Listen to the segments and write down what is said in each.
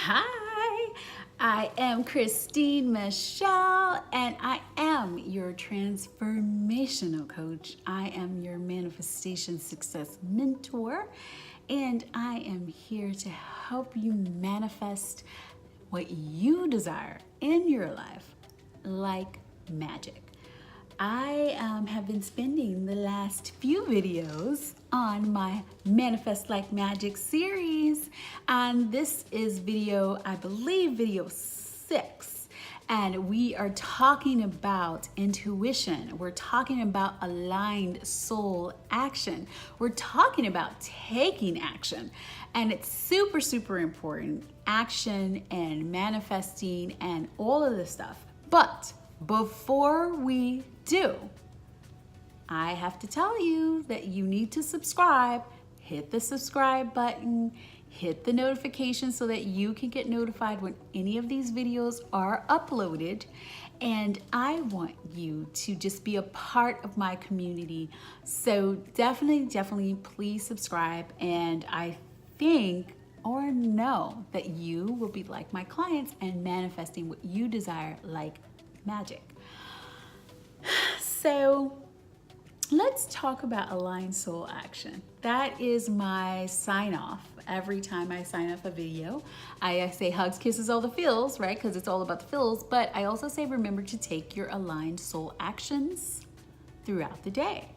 Hi, I am Christine Michelle, and I am your transformational coach. I am your manifestation success mentor, and I am here to help you manifest what you desire in your life like magic. I have been spending the last few videos on my Manifest Like Magic series, and this is video, I believe, video 6. And we are talking about intuition. We're talking about aligned soul action. We're talking about taking action. And it's super, super important. Action and manifesting and all of this stuff. But before we do, I have to tell you that you need to subscribe. Hit the subscribe button, hit the notification so that you can get notified when any of these videos are uploaded. And I want you to just be a part of my community. So definitely please subscribe. And I think or know that you will be like my clients and manifesting what you desire like magic. So let's talk about aligned soul action. That is my sign off. Every time I sign off a video, I say hugs, kisses, all the feels, right? Because it's all about the feels. But I also say remember to take your aligned soul actions throughout the day.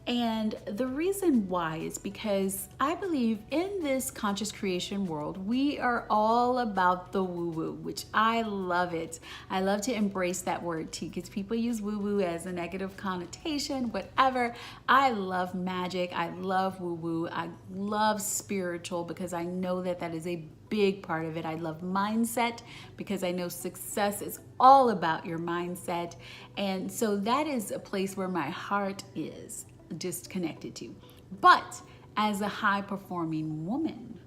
And the reason why is because I believe in this conscious creation world, we are all about the woo-woo, which I love it. I love to embrace that word too, because people use woo-woo as a negative connotation, whatever. I love magic. I love woo-woo. I love spiritual because I know that that is a big part of it. I love mindset because I know success is all about your mindset. And so that is a place where my heart is just connected to. But as a high performing woman,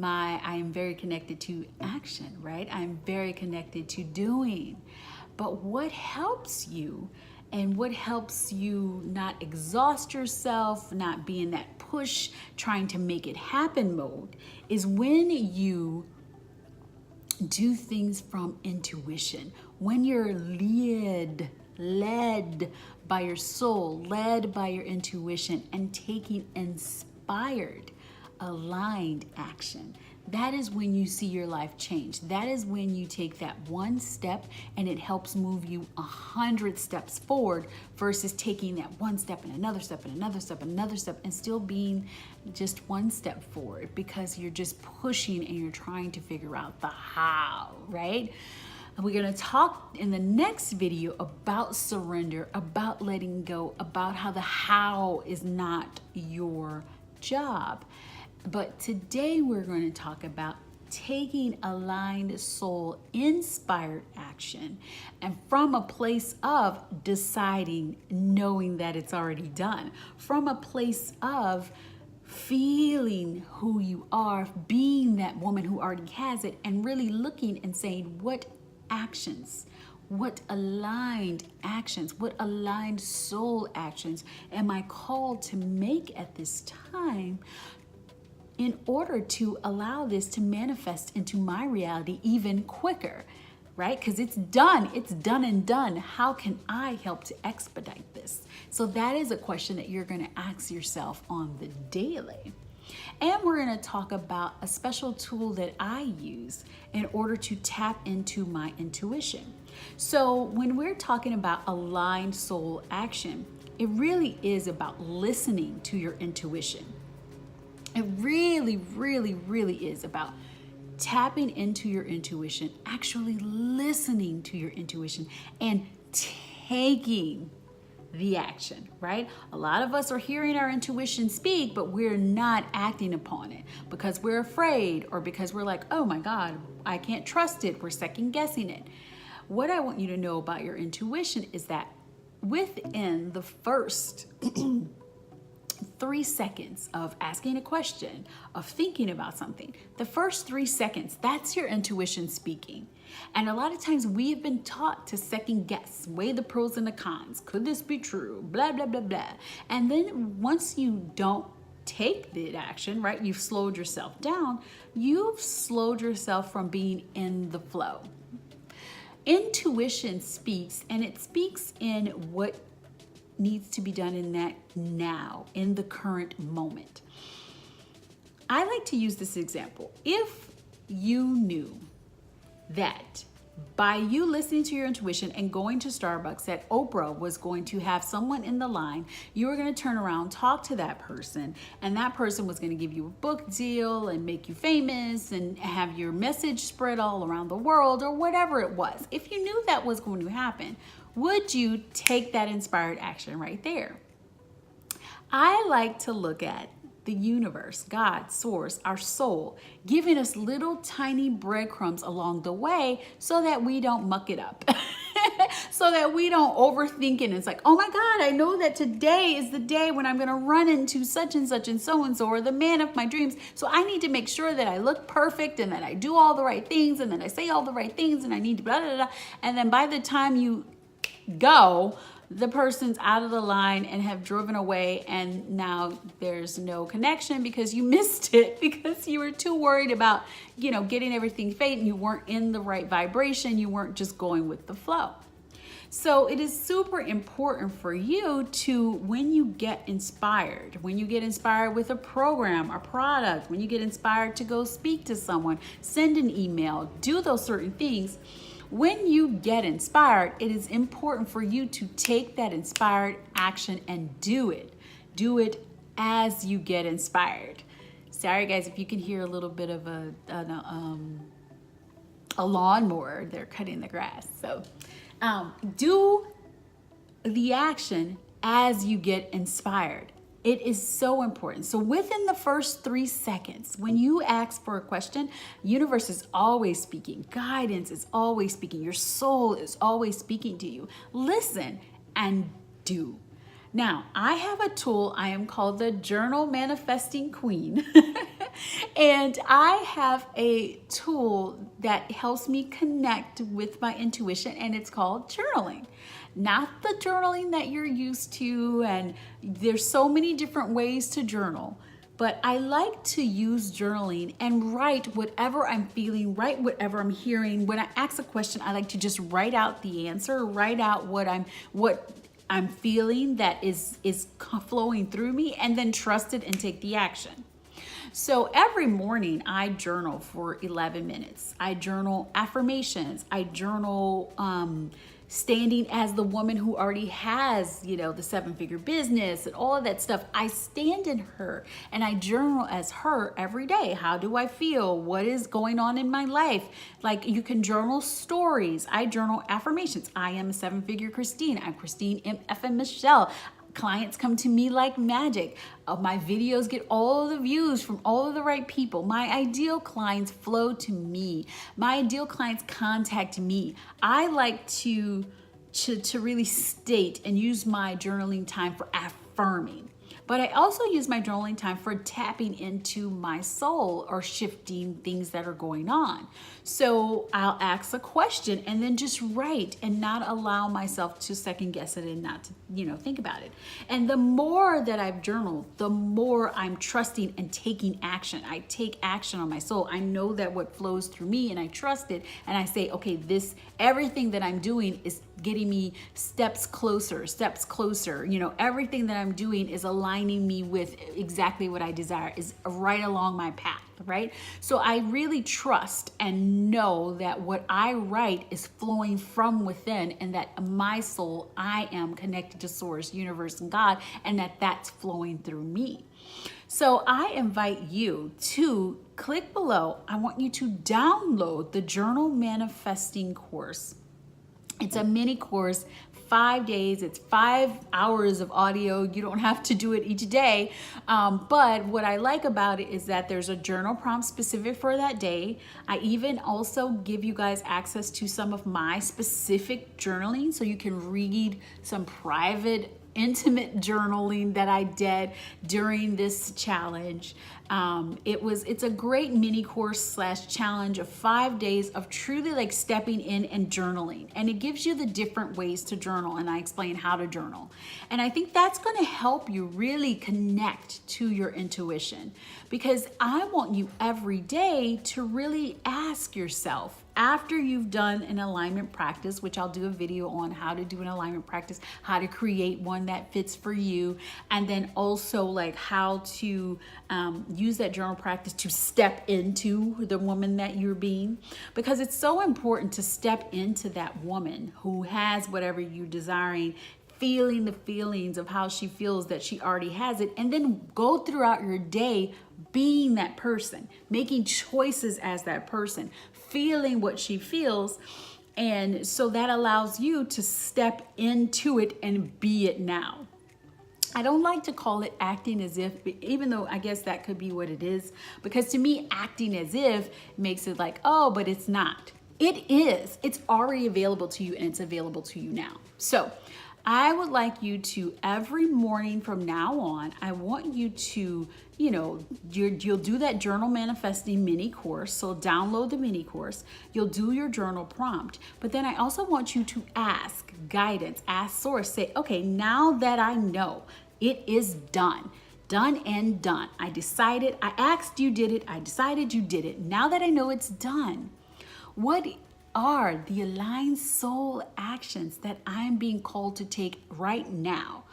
I am very connected to action, right? I'm very connected to doing. But what helps you and what helps you not exhaust yourself, not be in that push, trying to make it happen mode, is when you do things from intuition, when you're led by your soul, led by your intuition, and taking inspired, aligned action. That is when you see your life change. That is when you take that one step and it helps move you 100 steps forward versus taking that one step and another step and another step and another step and still being just one step forward because you're just pushing and you're trying to figure out the how, right? We're going to talk in the next video about surrender, about letting go, about how the how is not your job. But today we're going to talk about taking aligned soul inspired action and from a place of deciding, knowing that it's already done, from a place of feeling who you are, being that woman who already has it, and really looking and saying, what actions, what aligned actions, what aligned soul actions am I called to make at this time in order to allow this to manifest into my reality even quicker, right? Because it's done and done. How can I help to expedite this? So that is a question that you're going to ask yourself on the daily. And we're going to talk about a special tool that I use in order to tap into my intuition. So when we're talking about aligned soul action, it really is about listening to your intuition. It really is about tapping into your intuition, actually listening to your intuition and taking the action, right? A lot of us are hearing our intuition speak, but we're not acting upon it because we're afraid or because we're like, oh my God, I can't trust it. We're second guessing it. What I want you to know about your intuition is that within the first 3 seconds of asking a question, of thinking about something, the first 3 seconds, that's your intuition speaking. And a lot of times we have been taught to second guess, weigh the pros and the cons. Could this be true? Blah, blah, blah, blah. And then once you don't take the action, right? You've slowed yourself down. You've slowed yourself from being in the flow. Intuition speaks, and it speaks in what needs to be done in that now, in the current moment. I like to use this example. If you knew that by you listening to your intuition and going to Starbucks, that Oprah was going to have someone in the line, you were going to turn around, talk to that person, and that person was going to give you a book deal and make you famous and have your message spread all around the world, or whatever it was. If you knew that was going to happen, would you take that inspired action right there? I like to look at the universe, God, source, our soul, giving us little tiny breadcrumbs along the way so that we don't muck it up. So that we don't overthink it. And it's like, oh my God, I know that today is the day when I'm going to run into such and such and so, or the man of my dreams. So I need to make sure that I look perfect and that I do all the right things and that I say all the right things and I need to blah, blah, blah. And then by the time you go, the person's out of the line and have driven away, and now there's no connection because you missed it because you were too worried about, getting everything fade, and you weren't in the right vibration. You weren't just going with the flow. So it is super important for you to, when you get inspired with a program, a product, when you get inspired to go speak to someone, send an email, do those certain things. When you get inspired, it is important for you to take that inspired action and do it. Do it as you get inspired. Sorry guys, if you can hear a little bit of a lawnmower, they're cutting the grass. So do the action as you get inspired. It is so important. So within the first 3 seconds, when you ask for a question, universe is always speaking. Guidance is always speaking. Your soul is always speaking to you. Listen and do. Now, I have a tool. I am called the Journal Manifesting Queen. And I have a tool that helps me connect with my intuition, and it's called journaling. Not the journaling that you're used to, and there's so many different ways to journal, but I like to use journaling and write whatever I'm feeling, write whatever I'm hearing. When I ask a question, I like to just write out the answer, write out what I'm feeling that is flowing through me, and then trust it and take the action. So every morning I journal for 11 minutes. I journal affirmations. I journal standing as the woman who already has, the 7-figure business and all of that stuff. I stand in her and I journal as her every day. How do I feel? What is going on in my life? Like, you can journal stories. I journal affirmations. I am a 7-figure Christine. I'm Christine M. Michelle. Clients come to me like magic. My videos get all of the views from all of the right people. My ideal clients flow to me. My ideal clients contact me. I like to really state and use my journaling time for affirming. But I also use my journaling time for tapping into my soul or shifting things that are going on. So I'll ask a question and then just write and not allow myself to second guess it and not to, think about it. And the more that I've journaled, the more I'm trusting and taking action. I take action on my soul. I know that what flows through me, and I trust it. And I say, okay, everything that I'm doing is getting me steps closer. Everything that I'm doing is aligning me with exactly what I desire, is right along my path, right? So I really trust and know that what I write is flowing from within, and that my soul, I am connected to source, universe, and God, and that's flowing through me. So I invite you to click below. I want you to download the Journal Manifesting course. It's a mini course, 5 days. It's 5 hours of audio. You don't have to do it each day. But what I like about it is that there's a journal prompt specific for that day. I even also give you guys access to some of my specific journaling, so you can read some private intimate journaling that I did during this challenge. It's a great mini course / challenge of 5 days of truly like stepping in and journaling. And it gives you the different ways to journal, and I explain how to journal. And I think that's going to help you really connect to your intuition, because I want you every day to really ask yourself, after you've done an alignment practice, which I'll do a video on how to do an alignment practice, how to create one that fits for you, and then also like how to use that journal practice to step into the woman that you're being, because it's so important to step into that woman who has whatever you're desiring, feeling the feelings of how she feels that she already has it, and then go throughout your day being that person, making choices as that person, feeling what she feels. And so that allows you to step into it and be it now. I don't like to call it acting as if, even though I guess that could be what it is, because to me, acting as if makes it like, oh, but it's not. It is. It's already available to you, and it's available to you now. So I would like you to, every morning from now on, I want you to, you'll do that journal manifesting mini course. So download the mini course. You'll do your journal prompt. But then I also want you to ask guidance, ask source, say, okay, now that I know it is done and done. I decided, I asked, you did it. I decided, you did it. Now that I know it's done, what are the aligned soul actions that I'm being called to take right now?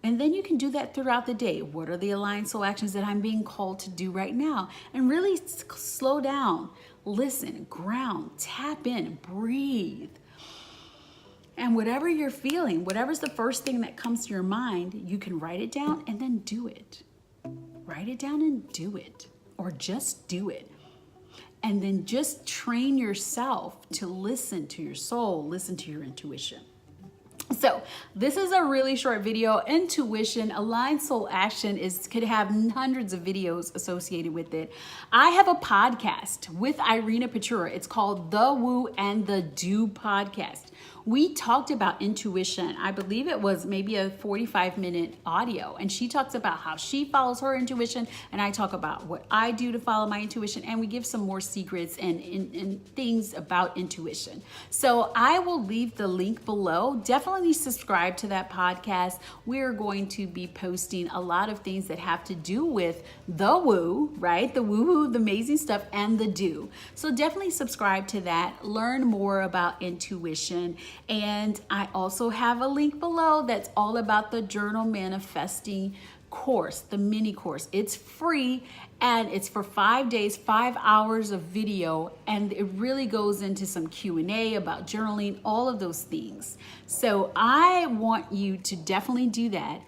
And then you can do that throughout the day. What are the aligned soul actions that I'm being called to do right now? And really slow down, listen, ground, tap in, breathe. And whatever you're feeling, whatever's the first thing that comes to your mind, you can write it down and then do it. Write it down and do it, or just do it. And then just train yourself to listen to your soul, listen to your intuition. So this is a really short video. Intuition, aligned soul action could have hundreds of videos associated with it. I have a podcast with Irina Petrura. It's called The Woo and the Do podcast. We talked about intuition. I believe it was maybe a 45-minute audio. And she talks about how she follows her intuition. And I talk about what I do to follow my intuition. And we give some more secrets and things about intuition. So I will leave the link below. Definitely subscribe to that podcast. We're going to be posting a lot of things that have to do with the woo, right? The woo-hoo, the amazing stuff, and the do. So definitely subscribe to that. Learn more about intuition. And I also have a link below that's all about the journal manifesting course, the mini course. It's free and it's for 5 days, 5 hours of video, and it really goes into some Q&A about journaling, all of those things. So I want you to definitely do that.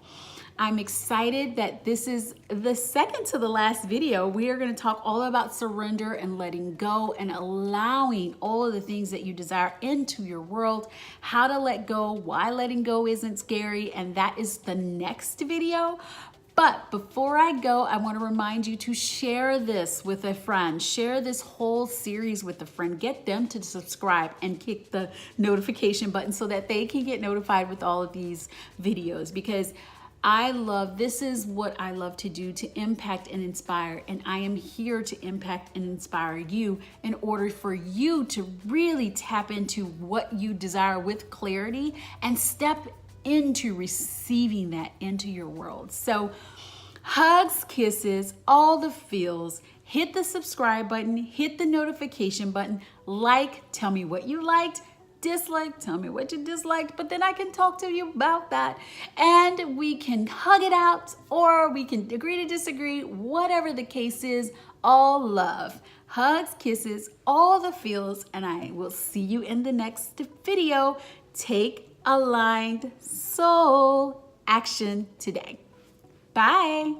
I'm excited that this is the second to the last video. We are going to talk all about surrender and letting go and allowing all of the things that you desire into your world, how to let go, why letting go isn't scary, and that is the next video. But before I go, I want to remind you to share this with a friend. Share this whole series with a friend. Get them to subscribe and click the notification button so that they can get notified with all of these videos, because this is what I love to do, to impact and inspire. And I am here to impact and inspire you in order for you to really tap into what you desire with clarity and step into receiving that into your world. So hugs, kisses, all the feels. Hit the subscribe button, hit the notification button, tell me what you liked, dislike, tell me what you disliked, but then I can talk to you about that, and we can hug it out, or we can agree to disagree, whatever the case is. All love, hugs, kisses, all the feels, and I will see you in the next video. Take aligned soul action today. Bye.